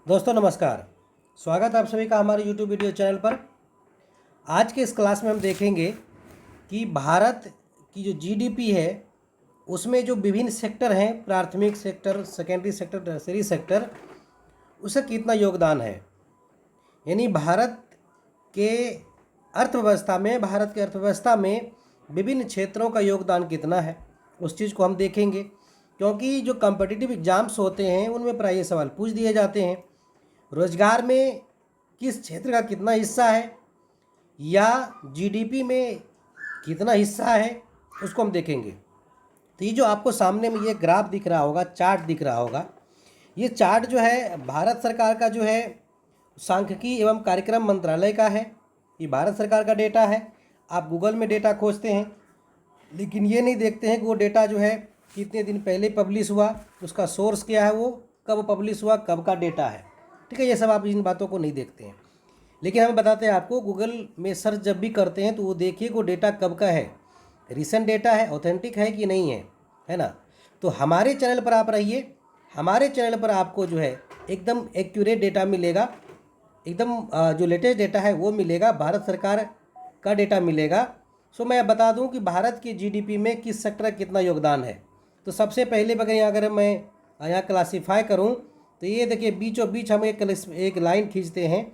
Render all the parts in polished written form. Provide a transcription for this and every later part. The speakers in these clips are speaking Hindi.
दोस्तों नमस्कार। स्वागत है आप सभी का हमारे YouTube वीडियो चैनल पर। आज के इस क्लास में हम देखेंगे कि भारत की जो जीडीपी है उसमें जो विभिन्न सेक्टर हैं, प्राथमिक sector, secondary sector, tertiary sector, उसका कितना योगदान है। यानी भारत के अर्थव्यवस्था में विभिन्न क्षेत्रों का योगदान कितना है, उस चीज़ को हम देखेंगे। क्योंकि जो कॉम्पिटिटिव एग्ज़ाम्स होते हैं उनमें प्राय ये सवाल पूछ दिए जाते हैं, रोजगार में किस क्षेत्र का कितना हिस्सा है या जीडीपी में कितना हिस्सा है, उसको हम देखेंगे। तो ये जो आपको सामने में ये ग्राफ दिख रहा होगा, चार्ट दिख रहा होगा, ये चार्ट जो है भारत सरकार का जो है सांख्यिकी एवं कार्यक्रम मंत्रालय का है। ये भारत सरकार का डेटा है। आप गूगल में डेटा खोजते हैं लेकिन ये नहीं देखते हैं कि वो डेटा जो है कितने दिन पहले पब्लिश हुआ, उसका सोर्स क्या है, वो कब पब्लिश हुआ, कब का डेटा है। ठीक है, ये सब आप इन बातों को नहीं देखते हैं। लेकिन हम बताते हैं आपको, गूगल में सर्च जब भी करते हैं तो वो देखिए वो डेटा कब का है, रिसेंट डेटा है, ऑथेंटिक है कि नहीं है ना। तो हमारे चैनल पर आप रहिए, हमारे चैनल पर आपको जो है एकदम एक्यूरेट डेटा मिलेगा, एकदम जो लेटेस्ट डेटा है वो मिलेगा, भारत सरकार का डेटा मिलेगा। सो मैं बता दूं कि भारत की जीडीपी में किस सेक्टर का कितना योगदान है। तो सबसे पहले अगर मैं यहाँ क्लासीफाई करूँ तो ये देखिए बीचों बीच हम एक लाइन खींचते हैं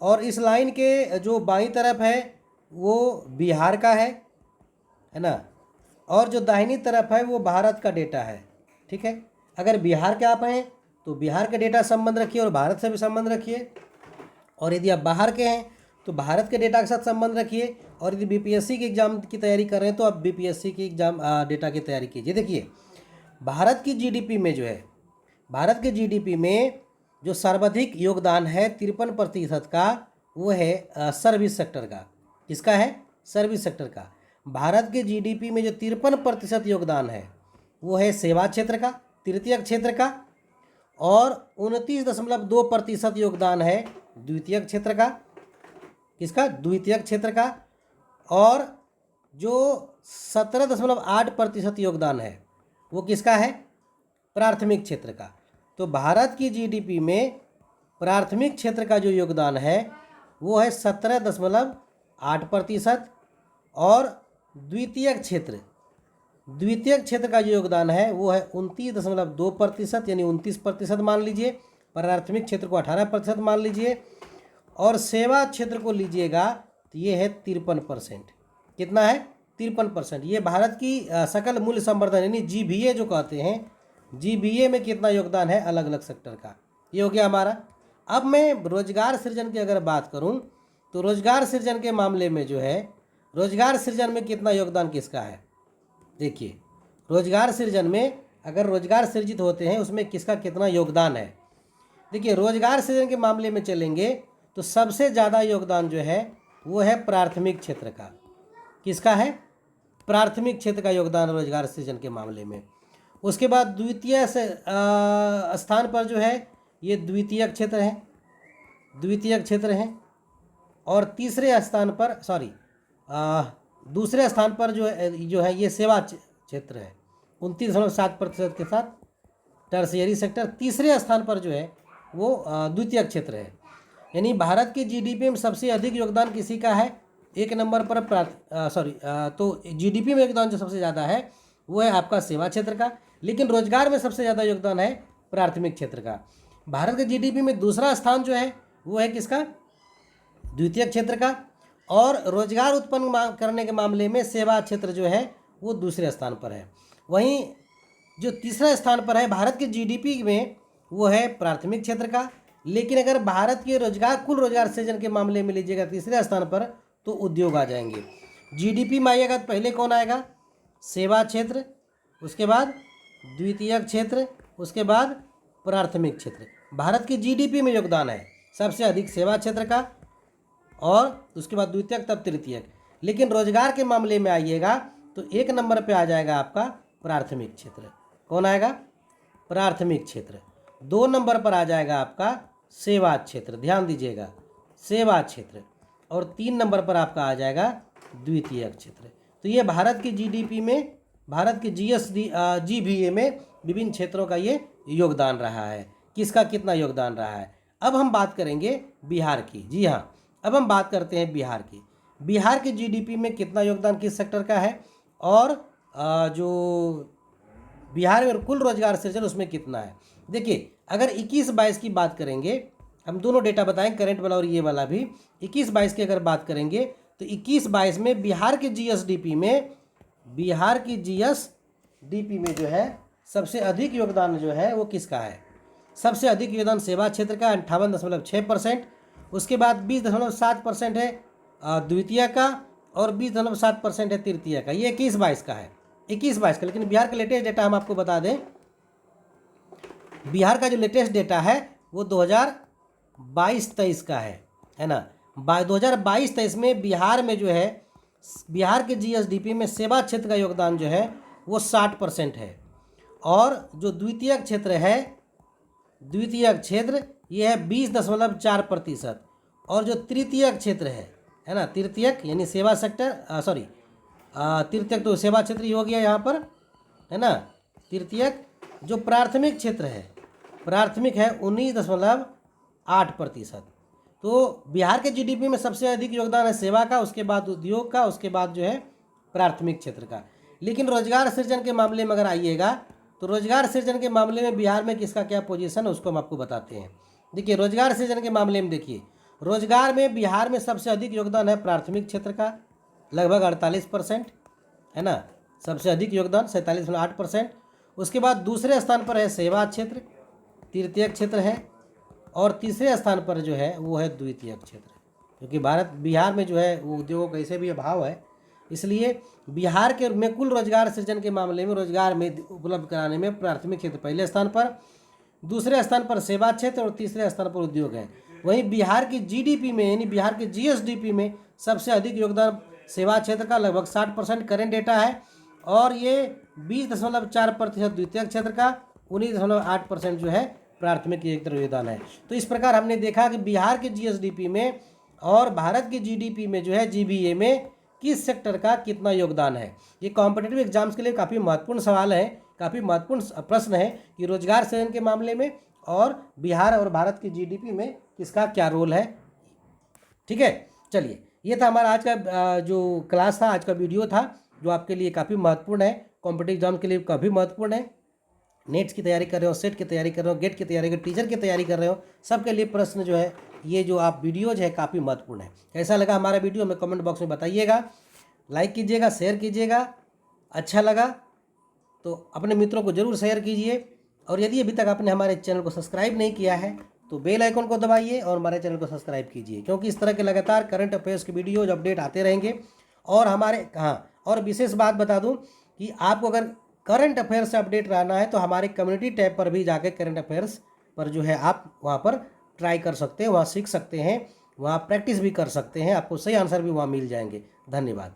और इस लाइन के जो बाईं तरफ है वो बिहार का है ना, और जो दाहिनी तरफ है वो भारत का डेटा है। ठीक है, अगर बिहार के आप हैं तो बिहार के डेटा संबंध रखिए और भारत से भी संबंध रखिए, और यदि आप बाहर के हैं तो भारत के डेटा के साथ संबंध रखिए, और यदि बीपीएससी के एग्ज़ाम की तैयारी कर रहे हैं तो आप बीपीएससी की एग्ज़ाम डेटा की तैयारी कीजिए। देखिए भारत की जीडीपी में जो है, भारत के जीडीपी में जो सर्वाधिक योगदान है 53% का, वो है सर्विस सेक्टर का। किसका है? सर्विस सेक्टर का। भारत के जीडीपी में जो 53% योगदान है वो है सेवा क्षेत्र का, तृतीयक क्षेत्र का, और 29.2% योगदान है द्वितीयक क्षेत्र का। किसका? द्वितीयक क्षेत्र का। और जो 17.8% योगदान है वो किसका है? प्राथमिक क्षेत्र का। तो भारत की जीडीपी में प्राथमिक क्षेत्र का जो योगदान है वो है 17.8%, और द्वितीयक क्षेत्र का जो योगदान है वो है 29.2%, यानी 29% मान लीजिए। प्राथमिक क्षेत्र को 18% मान लीजिए, और सेवा क्षेत्र को लीजिएगा तो ये है 53%। कितना है? 53%। ये भारत की सकल मूल्य संवर्धन यानी जीबीए जो कहते हैं, जीबीए में कितना योगदान है अलग अलग सेक्टर का, ये हो गया हमारा। अब मैं रोजगार सृजन की अगर बात करूं तो रोजगार सृजन के मामले में जो है, रोजगार सृजन में कितना योगदान किसका है। देखिए रोजगार सृजन में अगर रोजगार सृजित होते हैं उसमें किसका कितना योगदान है। देखिए रोजगार सृजन के मामले में चलेंगे तो सबसे ज़्यादा योगदान जो है वो है प्राथमिक क्षेत्र का। किसका है? प्राथमिक क्षेत्र का योगदान रोजगार सृजन के मामले में। उसके बाद द्वितीय स्थान पर जो है ये द्वितीयक क्षेत्र है, और तीसरे स्थान पर दूसरे स्थान पर जो है ये सेवा क्षेत्र है 29.7% के साथ। टर्शियरी सेक्टर तीसरे स्थान पर जो है वो द्वितीयक क्षेत्र है। यानी भारत की जीडीपी में सबसे अधिक योगदान किसी का है? एक नंबर पर तो जीडीपी में योगदान जो सबसे ज़्यादा है वो है आपका सेवा क्षेत्र का, लेकिन रोजगार में सबसे ज़्यादा योगदान है प्राथमिक क्षेत्र का। भारत के जीडीपी में दूसरा स्थान जो है वो है किसका? द्वितीयक क्षेत्र का, और रोजगार उत्पन्न करने के मामले में सेवा क्षेत्र जो है वो दूसरे स्थान पर है। वहीं जो तीसरा स्थान पर है भारत के जीडीपी में वो है प्राथमिक क्षेत्र का, लेकिन अगर भारत के कुल रोजगार सृजन के मामले में लीजिएगा तीसरे स्थान पर तो उद्योग आ जाएंगे। जीडीपी में आइएगा तो पहले कौन आएगा? सेवा क्षेत्र, उसके बाद द्वितीयक क्षेत्र, उसके बाद प्राथमिक क्षेत्र। भारत की जीडीपी में योगदान है सबसे अधिक सेवा क्षेत्र का, और उसके बाद द्वितीयक, तब तृतीयक। लेकिन रोजगार के मामले में आइएगा तो एक नंबर पे आ जाएगा आपका प्राथमिक क्षेत्र। कौन आएगा? प्राथमिक क्षेत्र। 2 नंबर पर आ जाएगा आपका सेवा क्षेत्र, ध्यान दीजिएगा, सेवा क्षेत्र। और 3 नंबर पर आपका आ जाएगा द्वितीयक क्षेत्र। तो ये भारत की जीडीपी में, भारत के जीबीए में विभिन्न क्षेत्रों का ये योगदान रहा है। किसका कितना योगदान रहा है। अब हम बात करेंगे बिहार की। जी हाँ, अब हम बात करते हैं बिहार की। बिहार के जीडीपी में कितना योगदान किस सेक्टर का है, और जो बिहार में कुल रोजगार सृजन उसमें कितना है। देखिए, अगर 21-22 की बात करेंगे, हम दोनों डेटा बताएं, करंट वाला और ये वाला भी। 21-22 की अगर बात करेंगे तो 21-22 में बिहार के जीएसडीपी में जो है सबसे अधिक योगदान जो है वो किसका है। सबसे अधिक योगदान सेवा क्षेत्र का 58.6%, उसके बाद 20.7% है द्वितीय का, और 20.7% है तृतीय का। ये 21-22 का है, 21-22 का। लेकिन बिहार का लेटेस्ट डेटा हम आपको बता दें, बिहार का जो लेटेस्ट डेटा है वो 2022-23 का है ना। 2022-23 में बिहार में जो है, बिहार के जीएसडीपी में सेवा क्षेत्र का योगदान जो है वो 60% है, और जो द्वितीय क्षेत्र ये है 20.4%, और जो तृतीय क्षेत्र है ना, तृतीयक यानी सेवा सेक्टर, तृतीयक तो सेवा क्षेत्र ही हो गया यहाँ पर, है ना। तृतीयक जो प्राथमिक क्षेत्र है, प्राथमिक है 19.8%। तो बिहार के जीडीपी में सबसे अधिक योगदान है सेवा का, उसके बाद उद्योग का, उसके बाद जो है प्राथमिक क्षेत्र का। लेकिन रोजगार सृजन के मामले में अगर आइएगा तो रोजगार सृजन के मामले में बिहार में किसका क्या पोजीशन है उसको हम आपको बताते हैं। देखिए, रोजगार सृजन के मामले में देखिए, रोजगार में बिहार में सबसे अधिक योगदान है प्राथमिक क्षेत्र का, लगभग 48%, है ना। सबसे अधिक योगदान 47.8%। उसके बाद दूसरे स्थान पर है सेवा क्षेत्र, तृतीय क्षेत्र है, और तीसरे स्थान पर जो है वो है द्वितीय क्षेत्र। क्योंकि बिहार में जो है वो उद्योगों का ऐसे भी अभाव है, इसलिए बिहार के में कुल रोजगार सृजन के मामले में रोजगार में उपलब्ध कराने में प्राथमिक क्षेत्र पहले स्थान पर, दूसरे स्थान पर सेवा क्षेत्र, और तीसरे स्थान पर उद्योग है। वहीं बिहार की जीडीपी में यानी बिहार के जीएसडीपी में सबसे अधिक योगदान सेवा क्षेत्र का, लगभग 60% करेंट डेटा है, और ये 20.4% द्वितीय क्षेत्र का, 19.8% जो है प्राथमिक एक तरफ योगदान है। तो इस प्रकार हमने देखा कि बिहार के जीएसडीपी में और भारत की जीडीपी में जो है जीबीए में किस सेक्टर का कितना योगदान है। ये कॉम्पिटिटिव एग्जाम्स के लिए काफ़ी महत्वपूर्ण सवाल है, काफ़ी महत्वपूर्ण प्रश्न है कि रोजगार सृजन के मामले में और बिहार और भारत की जीडीपी में किसका क्या रोल है। ठीक है, चलिए, ये था हमारा आज का जो क्लास था, आज का वीडियो था, जो आपके लिए काफ़ी महत्वपूर्ण है, कॉम्पिटिटिव एग्जाम के लिए काफ़ी महत्वपूर्ण है। नेट्स की तैयारी कर रहे हो, सेट की तैयारी कर रहे हो, गेट की तैयारी कर, टीचर की तैयारी कर रहे हो, सबके लिए प्रश्न जो है ये जो आप वीडियोज है काफ़ी महत्वपूर्ण है। कैसा लगा हमारा वीडियो हमें कमेंट बॉक्स में बताइएगा, लाइक कीजिएगा, शेयर कीजिएगा। अच्छा लगा तो अपने मित्रों को ज़रूर शेयर कीजिए, और यदि अभी तक आपने हमारे चैनल को सब्सक्राइब नहीं किया है तो बेल आइकन को दबाइए और हमारे चैनल को सब्सक्राइब कीजिए, क्योंकि इस तरह के लगातार करंट अफेयर्स के वीडियोज अपडेट आते रहेंगे। और हमारे और विशेष बात बता दूं कि आपको अगर करंट अफेयर्स से अपडेट रहना है तो हमारे कम्युनिटी टैब पर भी जाकर करंट अफेयर्स पर जो है आप वहाँ पर ट्राई कर सकते हैं, वहाँ सीख सकते हैं, वहाँ प्रैक्टिस भी कर सकते हैं, आपको सही आंसर भी वहाँ मिल जाएंगे। धन्यवाद।